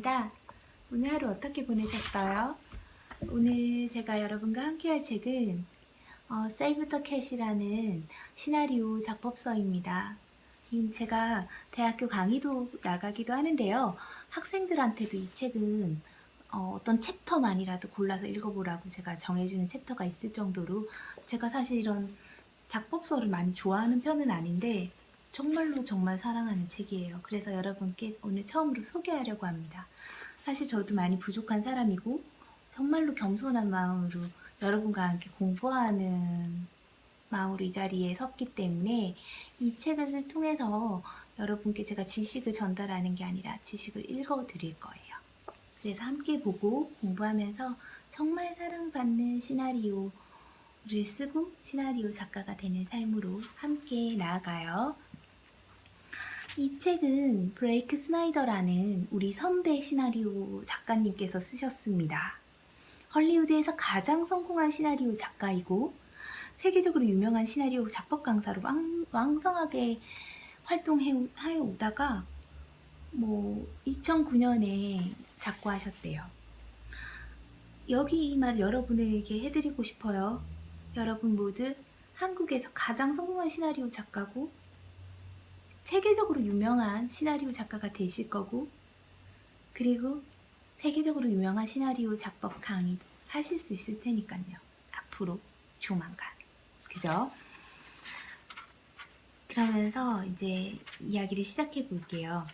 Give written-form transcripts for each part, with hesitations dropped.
반갑습니다. 오늘 하루 어떻게 보내셨어요? 오늘 제가 여러분과 함께 할 책은 Save the Cat이라는 시나리오 작법서입니다. 제가 대학교 강의도 나가기도 하는데요. 학생들한테도 이 책은 어떤 챕터만이라도 골라서 읽어보라고 제가 정해주는 챕터가 있을 정도로 제가 사실 이런 작법서를 많이 좋아하는 편은 아닌데 정말로 정말 사랑하는 책이에요. 그래서 여러분께 오늘 처음으로 소개하려고 합니다. 사실 저도 많이 부족한 사람이고 정말로 겸손한 마음으로 여러분과 함께 공부하는 마음으로 이 자리에 섰기 때문에 이 책을 통해서 여러분께 제가 지식을 전달하는 게 아니라 지식을 읽어드릴 거예요. 그래서 함께 보고 공부하면서 정말 사랑받는 시나리오를 쓰고 시나리오 작가가 되는 삶으로 함께 나아가요. 이 책은 브레이크 스나이더라는 우리 선배 시나리오 작가님께서 쓰셨습니다. 헐리우드에서 가장 성공한 시나리오 작가이고 세계적으로 유명한 시나리오 작법 강사로 왕성하게 활동해 오다가 2009년에 작고하셨대요. 여기 이 말 여러분에게 해드리고 싶어요. 여러분 모두 한국에서 가장 성공한 시나리오 작가고 세계적으로 유명한 시나리오 작가가 되실 거고 그리고 세계적으로 유명한 시나리오 작법 강의 하실 수 있을 테니까요. 앞으로 조만간. 그죠? 그러면서 이제 이야기를 시작해 볼게요.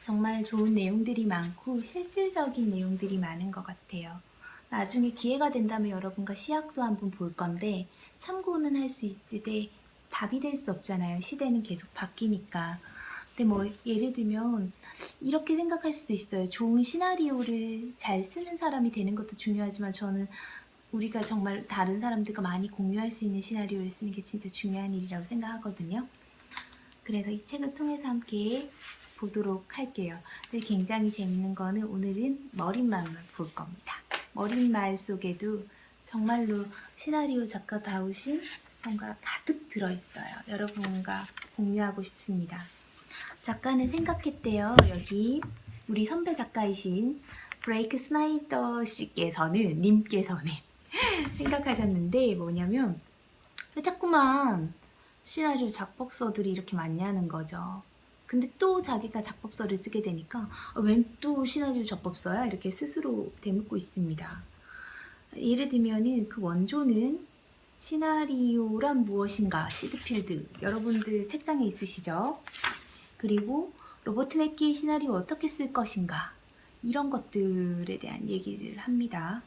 정말 좋은 내용들이 많고 실질적인 내용들이 많은 것 같아요. 나중에 기회가 된다면 여러분과 시약도 한번 볼 건데 참고는 할 수 있으되 답이 될 수 없잖아요. 시대는 계속 바뀌니까. 근데 예를 들면 이렇게 생각할 수도 있어요. 좋은 시나리오를 잘 쓰는 사람이 되는 것도 중요하지만 저는 우리가 정말 다른 사람들과 많이 공유할 수 있는 시나리오를 쓰는 게 진짜 중요한 일이라고 생각하거든요. 그래서 이 책을 통해서 함께 보도록 할게요. 근데 굉장히 재밌는 거는 오늘은 머릿말만 볼 겁니다. 머릿말 속에도 정말로 시나리오 작가다우신 뭔가 가득 들어있어요. 여러분과 공유하고 싶습니다. 작가는 생각했대요. 여기 우리 선배 작가이신 브레이크 스나이더 님께서는 생각하셨는데 뭐냐면 왜 자꾸만 시나리오 작법서들이 이렇게 많냐는 거죠. 근데 또 자기가 작법서를 쓰게 되니까 웬 또 시나리오 작법서야? 이렇게 스스로 되묻고 있습니다. 예를 들면은 그 원조는 시나리오란 무엇인가? 시드필드 여러분들 책장에 있으시죠? 그리고 로버트 맥기의 시나리오 어떻게 쓸 것인가? 이런 것들에 대한 얘기를 합니다.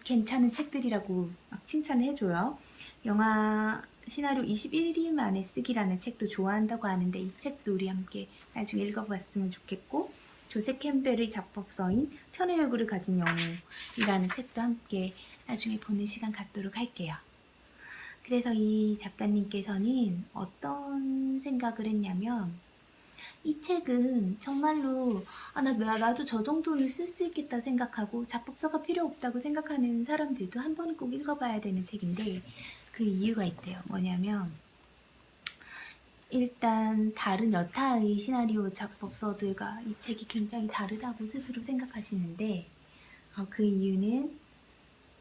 괜찮은 책들이라고 막 칭찬을 해줘요. 영화 시나리오 21일 만에 쓰기라는 책도 좋아한다고 하는데 이 책도 우리 함께 나중에 읽어봤으면 좋겠고 조셉 캠벨의 작법서인 천의 얼굴을 가진 영웅이라는 책도 함께 나중에 보는 시간 갖도록 할게요. 그래서 이 작가님께서는 어떤 생각을 했냐면 이 책은 정말로 나도 저 정도는 쓸 수 있겠다 생각하고 작법서가 필요 없다고 생각하는 사람들도 한 번은 꼭 읽어봐야 되는 책인데 그 이유가 있대요. 뭐냐면 일단 다른 여타의 시나리오 작법서들과 이 책이 굉장히 다르다고 스스로 생각하시는데 그 이유는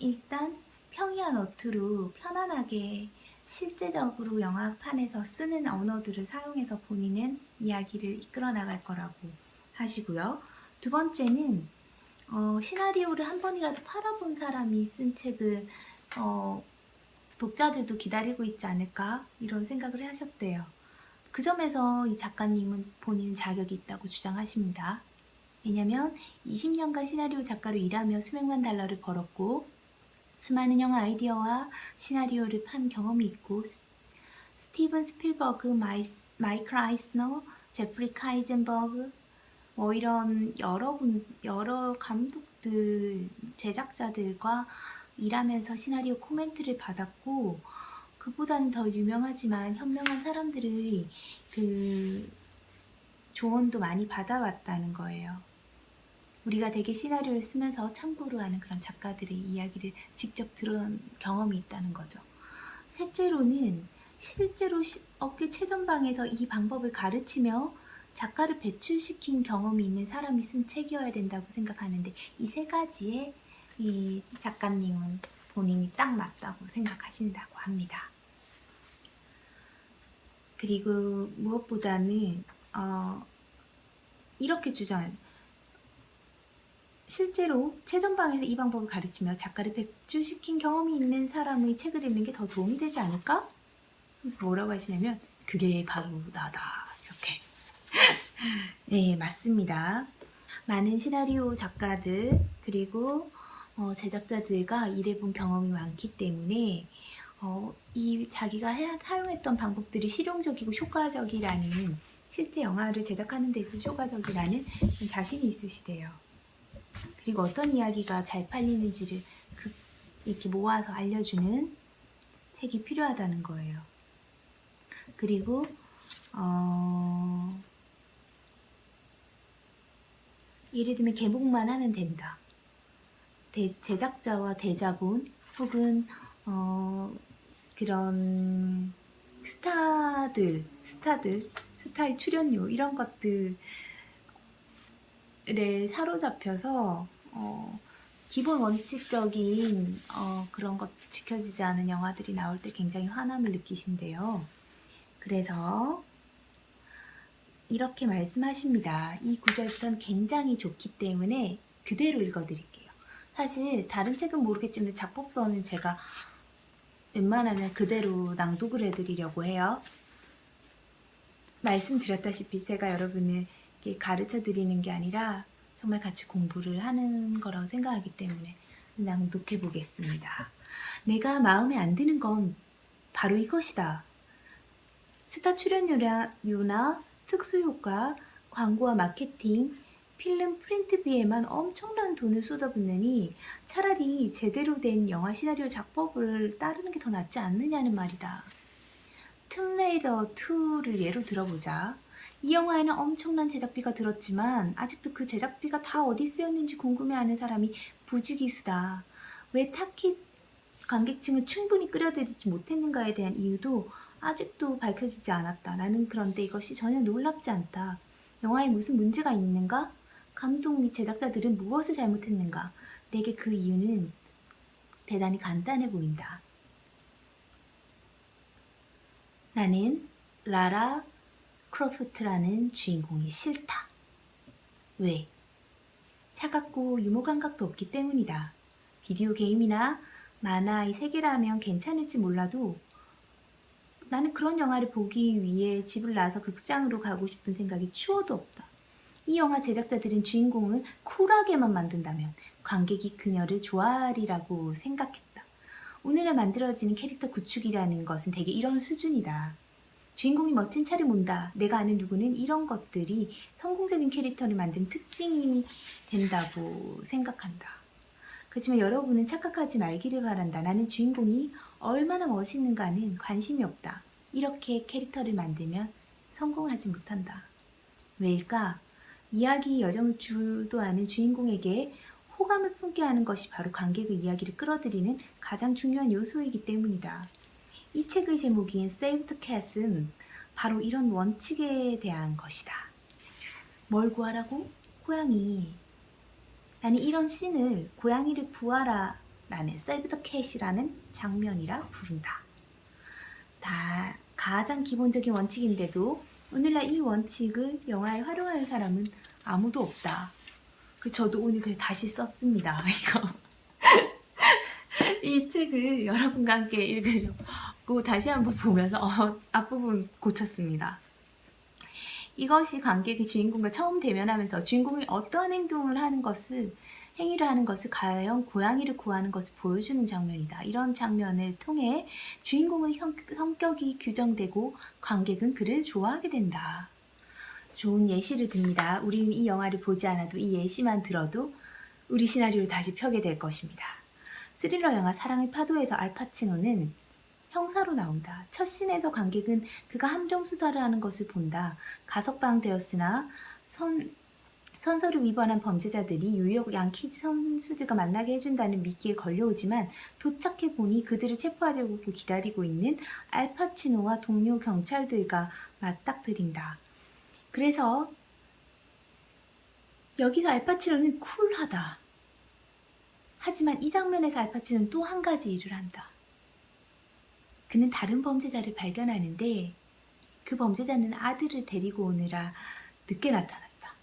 일단 평이한 어투로 편안하게 실제적으로 영화판에서 쓰는 언어들을 사용해서 본인은 이야기를 이끌어 나갈 거라고 하시고요. 두 번째는 시나리오를 한 번이라도 팔아본 사람이 쓴 책을 독자들도 기다리고 있지 않을까 이런 생각을 하셨대요. 그 점에서 이 작가님은 본인 자격이 있다고 주장하십니다. 왜냐면 20년간 시나리오 작가로 일하며 수백만 달러를 벌었고 수많은 영화 아이디어와 시나리오를 판 경험이 있고 스티븐 스필버그, 마이클 아이스너, 제프리 카이젠버그 이런 여러 감독들, 제작자들과 일하면서 시나리오 코멘트를 받았고 그보다는 더 유명하지만 현명한 사람들의 그 조언도 많이 받아왔다는 거예요. 우리가 되게 시나리오를 쓰면서 참고로 하는 그런 작가들의 이야기를 직접 들은 경험이 있다는 거죠. 셋째로는 실제로 업계 최전방에서 이 방법을 가르치며 작가를 배출시킨 경험이 있는 사람이 쓴 책이어야 된다고 생각하는데 이 세 가지에 이 작가님은 본인이 딱 맞다고 생각하신다고 합니다. 그리고 무엇보다는 이렇게 주장한 실제로 최전방에서 이 방법을 가르치며 작가를 배출시킨 경험이 있는 사람의 책을 읽는 게 더 도움이 되지 않을까? 뭐라고 하시냐면 그게 바로 나다 이렇게. 네, 맞습니다. 많은 시나리오 작가들 그리고 제작자들과 일해본 경험이 많기 때문에 이 자기가 사용했던 방법들이 실용적이고 효과적이라는, 실제 영화를 제작하는 데 있어서 효과적이라는 자신이 있으시대요. 그리고 어떤 이야기가 잘 팔리는지를 이렇게 모아서 알려주는 책이 필요하다는 거예요. 그리고 예를 들면 개봉만 하면 된다. 제작자와 대자본 혹은 그런 스타의 출연료 이런 것들에 사로잡혀서 기본 원칙적인 그런 것 지켜지지 않은 영화들이 나올 때 굉장히 화남을 느끼신대요. 그래서 이렇게 말씀하십니다. 이 구절부터는 굉장히 좋기 때문에 그대로 읽어드릴게요. 사실 다른 책은 모르겠지만 작법서는 제가 웬만하면 그대로 낭독을 해드리려고 해요. 말씀드렸다시피 제가 여러분에게 가르쳐 드리는 게 아니라 정말 같이 공부를 하는 거라고 생각하기 때문에 낭독해 보겠습니다. 내가 마음에 안 드는 건 바로 이것이다. 스타 출연료나 특수효과, 광고와 마케팅, 필름 프린트비에만 엄청난 돈을 쏟아붓느니 차라리 제대로 된 영화 시나리오 작법을 따르는 게 더 낫지 않느냐는 말이다. 툼레이더 2를 예로 들어보자. 이 영화에는 엄청난 제작비가 들었지만 아직도 그 제작비가 다 어디 쓰였는지 궁금해하는 사람이 부지기수다. 왜 타깃 관객층을 충분히 끌어들이지 못했는가에 대한 이유도 아직도 밝혀지지 않았다. 나는 그런데 이것이 전혀 놀랍지 않다. 영화에 무슨 문제가 있는가? 감독 및 제작자들은 무엇을 잘못했는가? 내게 그 이유는 대단히 간단해 보인다. 나는 라라 크로프트라는 주인공이 싫다. 왜? 차갑고 유머 감각도 없기 때문이다. 비디오 게임이나 만화의 세계라면 괜찮을지 몰라도 나는 그런 영화를 보기 위해 집을 나서 극장으로 가고 싶은 생각이 추워도 없다. 이 영화 제작자들은 주인공을 쿨하게만 만든다면 관객이 그녀를 좋아하리라고 생각했다. 오늘날 만들어지는 캐릭터 구축이라는 것은 되게 이런 수준이다. 주인공이 멋진 차를 몬다. 내가 아는 누구는 이런 것들이 성공적인 캐릭터를 만든 특징이 된다고 생각한다. 그렇지만 여러분은 착각하지 말기를 바란다. 나는 주인공이 얼마나 멋있는가는 관심이 없다. 이렇게 캐릭터를 만들면 성공하지 못한다. 왜일까? 이야기 여정을 주도하는 주인공에게 호감을 품게 하는 것이 바로 관객의 이야기를 끌어들이는 가장 중요한 요소이기 때문이다. 이 책의 제목인 Save the Cat은 바로 이런 원칙에 대한 것이다. 뭘 구하라고? 고양이. 나는 이런 씬을 고양이를 구하라 라는 Save the Cat이라는 장면이라 부른다. 다 가장 기본적인 원칙인데도 오늘날 이 원칙을 영화에 활용하는 사람은 아무도 없다. 저도 오늘 그래서 다시 썼습니다. 이거. 이 책을 여러분과 함께 읽으려고 다시 한번 보면서 앞부분 고쳤습니다. 이것이 관객이 주인공과 처음 대면하면서 주인공이 어떠한 행위를 하는 것을 과연 고양이를 구하는 것을 보여주는 장면이다. 이런 장면을 통해 주인공의 성격이 규정되고 관객은 그를 좋아하게 된다. 좋은 예시를 듭니다. 우리는 이 영화를 보지 않아도 이 예시만 들어도 우리 시나리오를 다시 펴게 될 것입니다. 스릴러 영화 사랑의 파도에서 알파치노는 형사로 나온다. 첫 씬에서 관객은 그가 함정 수사를 하는 것을 본다. 가석방되었으나 선서를 위반한 범죄자들이 뉴욕 양키즈 선수들과 만나게 해준다는 미끼에 걸려오지만 도착해보니 그들을 체포하려고 기다리고 있는 알파치노와 동료 경찰들과 맞닥뜨린다. 그래서 여기서 알파치노는 쿨하다. 하지만 이 장면에서 알파치노는 또 한 가지 일을 한다. 그는 다른 범죄자를 발견하는데 그 범죄자는 아들을 데리고 오느라 늦게 나타났다.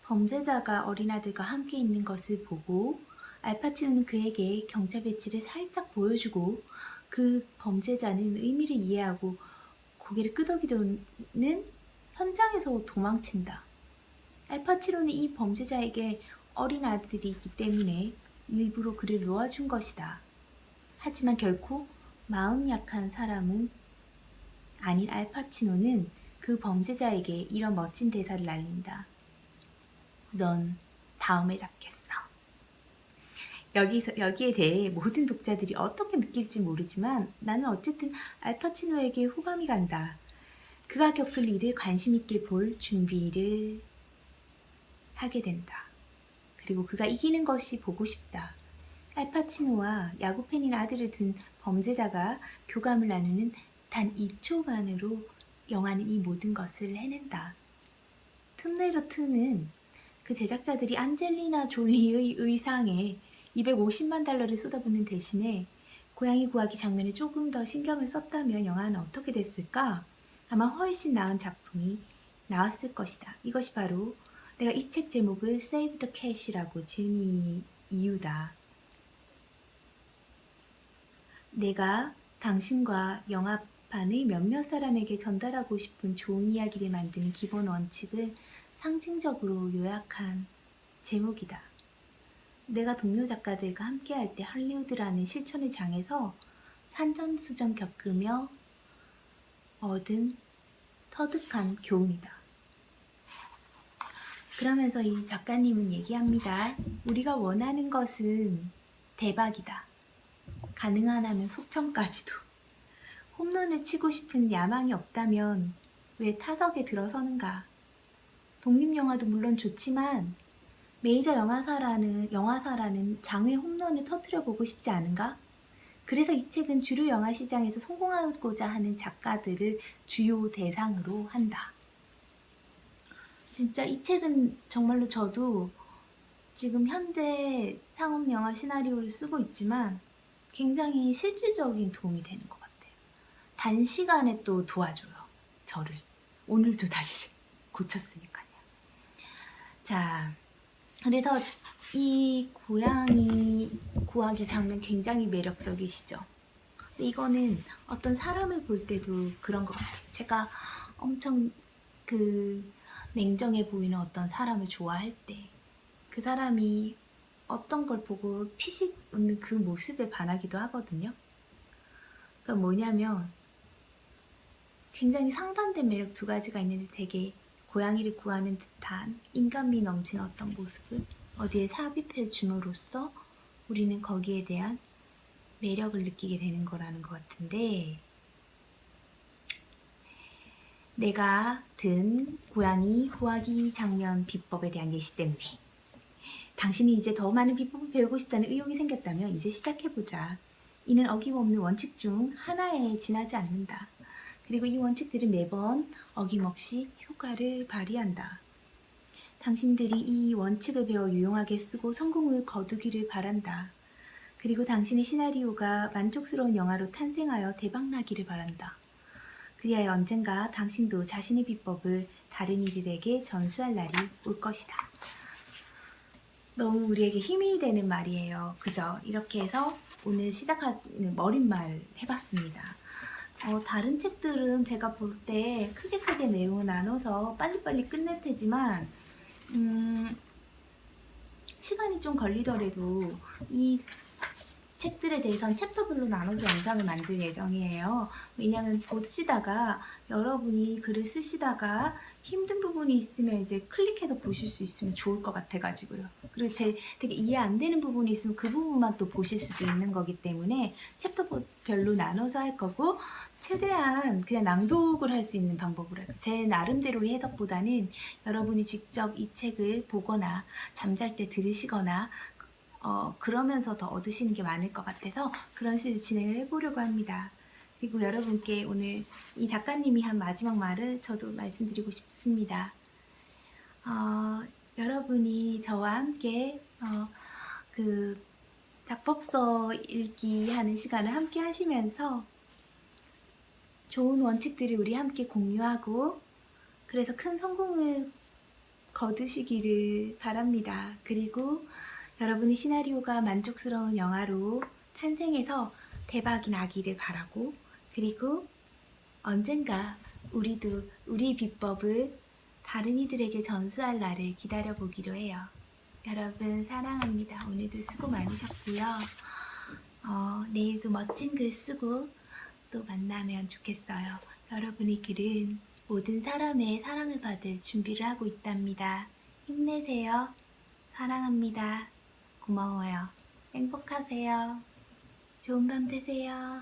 범죄자가 어린아들과 함께 있는 것을 보고 알파치노는 그에게 경찰 배지를 살짝 보여주고 그 범죄자는 의미를 이해하고 고개를 끄덕이더는 현장에서 도망친다. 알파치노는 이 범죄자에게 어린아들이 있기 때문에 일부러 그를 놓아준 것이다. 하지만 결코 마음 약한 사람은 아닌 알파치노는 그 범죄자에게 이런 멋진 대사를 날린다. 넌 다음에 잡겠어. 여기에 대해 모든 독자들이 어떻게 느낄지 모르지만 나는 어쨌든 알파치노에게 호감이 간다. 그가 겪을 일을 관심 있게 볼 준비를 하게 된다. 그리고 그가 이기는 것이 보고 싶다. 알파치노와 야구팬인 아들을 둔 범죄자가 교감을 나누는 단 2초만으로 영화는 이 모든 것을 해낸다. 툼레이더 2는 그 제작자들이 안젤리나 졸리의 의상에 $250만 쏟아붓는 대신에 고양이 구하기 장면에 조금 더 신경을 썼다면 영화는 어떻게 됐을까? 아마 훨씬 나은 작품이 나왔을 것이다. 이것이 바로 내가 이 책 제목을 Save the Cat이라고 지은 이유다. 내가 당신과 영화판의 몇몇 사람에게 전달하고 싶은 좋은 이야기를 만드는 기본 원칙을 상징적으로 요약한 제목이다. 내가 동료 작가들과 함께할 때 할리우드라는 실천의 장에서 산전수전 겪으며 얻은 터득한 교훈이다. 그러면서 이 작가님은 얘기합니다. 우리가 원하는 것은 대박이다. 가능하다면 속편까지도. 홈런을 치고 싶은 야망이 없다면 왜 타석에 들어서는가? 독립영화도 물론 좋지만 메이저 영화사라는 장외 홈런을 터뜨려 보고 싶지 않은가? 그래서 이 책은 주류 영화 시장에서 성공하고자 하는 작가들을 주요 대상으로 한다. 진짜 이 책은 정말로 저도 지금 현재 상업 영화 시나리오를 쓰고 있지만 굉장히 실질적인 도움이 되는 것 같아요. 단시간에 또 도와줘요. 저를. 오늘도 다시 고쳤으니까요. 자, 그래서 이 고양이 구하기 장면 굉장히 매력적이시죠. 근데 이거는 어떤 사람을 볼 때도 그런 것 같아요. 제가 엄청 냉정해 보이는 어떤 사람을 좋아할 때 그 사람이 어떤 걸 보고 피식 웃는 그 모습에 반하기도 하거든요. 그러니까 뭐냐면 굉장히 상반된 매력 두 가지가 있는데 되게 고양이를 구하는 듯한 인간미 넘치는 어떤 모습을 어디에 삽입해 줌으로써 우리는 거기에 대한 매력을 느끼게 되는 거라는 것 같은데, 내가 든 고양이 구하기 장면 비법에 대한 예시 때문에 당신이 이제 더 많은 비법을 배우고 싶다는 의욕이 생겼다면 이제 시작해보자. 이는 어김없는 원칙 중 하나에 지나지 않는다. 그리고 이 원칙들은 매번 어김없이 효과를 발휘한다. 당신들이 이 원칙을 배워 유용하게 쓰고 성공을 거두기를 바란다. 그리고 당신의 시나리오가 만족스러운 영화로 탄생하여 대박나기를 바란다. 그리하여 언젠가 당신도 자신의 비법을 다른 이들에게 전수할 날이 올 것이다. 너무 우리에게 힘이 되는 말이에요. 그죠? 이렇게 해서 오늘 시작하는 머릿말 해봤습니다. 다른 책들은 제가 볼 때 크게 내용을 나눠서 빨리빨리 끝낼 테지만 시간이 좀 걸리더라도 이 책들에 대해서는 챕터별로 나눠서 영상을 만들 예정이에요. 왜냐하면 보시다가 여러분이 글을 쓰시다가 힘든 부분이 있으면 이제 클릭해서 보실 수 있으면 좋을 것 같아가지고요. 그리고 되게 이해 안 되는 부분이 있으면 그 부분만 또 보실 수도 있는 거기 때문에 챕터별로 나눠서 할 거고, 최대한 그냥 낭독을 할 수 있는 방법으로 해요. 제 나름대로의 해석보다는 여러분이 직접 이 책을 보거나 잠잘 때 들으시거나 그러면서 더 얻으시는 게 많을 것 같아서 그런 식으로 진행을 해보려고 합니다. 그리고 여러분께 오늘 이 작가님이 한 마지막 말을 저도 말씀드리고 싶습니다. 여러분이 저와 함께 그 작법서 읽기 하는 시간을 함께 하시면서 좋은 원칙들을 우리 함께 공유하고 그래서 큰 성공을 거두시기를 바랍니다. 그리고 여러분의 시나리오가 만족스러운 영화로 탄생해서 대박이 나기를 바라고 그리고 언젠가 우리도 우리 비법을 다른 이들에게 전수할 날을 기다려보기로 해요. 여러분 사랑합니다. 오늘도 수고 많으셨고요. 내일도 멋진 글 쓰고 또 만나면 좋겠어요. 여러분의 글은 모든 사람의 사랑을 받을 준비를 하고 있답니다. 힘내세요. 사랑합니다. 고마워요. 행복하세요. 좋은 밤 되세요.